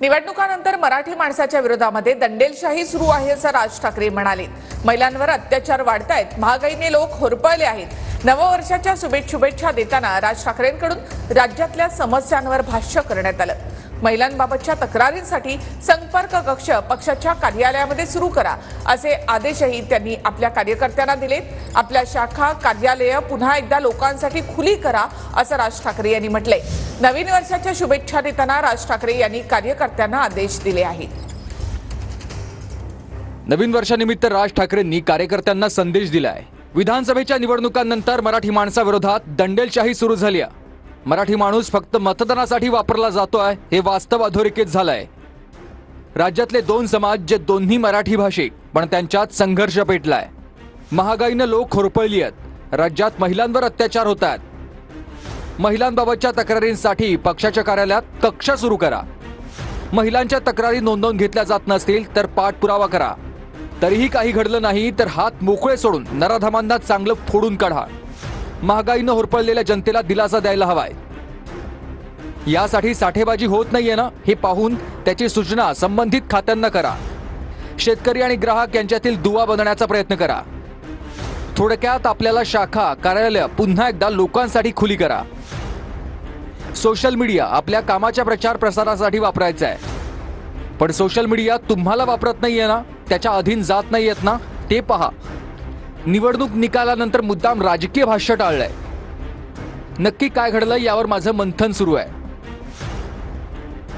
निवडणुकानंतर मराठी माणसाच्या विरोधामध्ये दंडेलशाही सुरू आहे असं राज ठाकरे म्हणाले। महिलांवर अत्याचार वाढतायत, महागाईने लोक होरपळले आहेत। नववर्षाच्या शुभेच्छा देताना राज ठाकरेंकडून राज्यातल्या समस्यांवर भाष्य करण्यात आलं। महिलांबाबतच्या तक्रारींसाठी संपर्क कक्ष पक्षाच्या कार्यालयामध्ये सुरू करा असे आदेशही त्यांनी आपल्या कार्यकर्त्यांना दिले। आपल्या शाखा कार्यालय पुन्हा एकदा लोकांसाठी खुली करा असं राज ठाकरे यांनी म्हटलंय। नवीन वर्षाच्या शुभेच्छा देताना राज ठाकरे यांनी कार्यकर्त्यांना आदेश दिले आहेत। नवीन वर्षानिमित्त राज ठाकरेंनी कार्यकर्त्यांना संदेश दिलाय। विधानसभेच्या निवडणुकांनंतर मराठी माणसाविरोधात दंडेलशाही सुरू झाली आहे। मराठी माणूस फक्त मतदानासाठी वापरला जातोय हे वास्तव अधोरेखित झालंय। राज्यातले दोन समाज जे दोन्ही मराठी भाषिक पण त्यांच्यात संघर्ष पेटलाय। महागाईने लोक होरपळली आहेत। राज्यात महिलांवर अत्याचार होत आहेत। महिलांबाबतच्या तक्रारींसाठी पक्षाच्या कार्यालयात कक्ष सुरू करा। महिलांच्या तक्रारी नोंदवून घेतल्या जात नसतील तर पाठपुरावा करा। तरीही काही घडलं नाही तर हात मोकळे सोडून नराधमांना चांगलं फोडून काढा। महागाईने होरपळलेल्या जनतेला दिलासा द्यायला हवाय। यासाठी साठेबाजी होत नाहीये ना हे पाहून त्याची सूचना संबंधित खात्यांना करा। शेतकरी आणि ग्राहक यांच्यातील दुवा बनवण्याचा प्रयत्न करा। थोडक्यात आपल्याला शाखा कार्यालय पुन्हा एकदा लोकांसाठी खुली करा। सोशल मीडिया आपल्या कामाच्या प्रचार प्रसारासाठी वापरायचा आहे, पण सोशल मीडिया तुम्हाला वापरत नाहीये ना, त्याच्या अधीन जात नाहीयेत ना ते पहा। निवडणूक निकालानंतर मुद्दाम राजकीय भाष्य टाळलंय। नक्की काय घडलं यावर माझं मंथन सुरू आहे।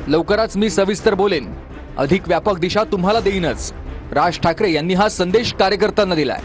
लवकरच मी सविस्तर बोलेन, अधिक व्यापक दिशा तुम्हाला देईनच। राज ठाकरे यांनी हा संदेश कार्यकर्त्यांना दिलाय।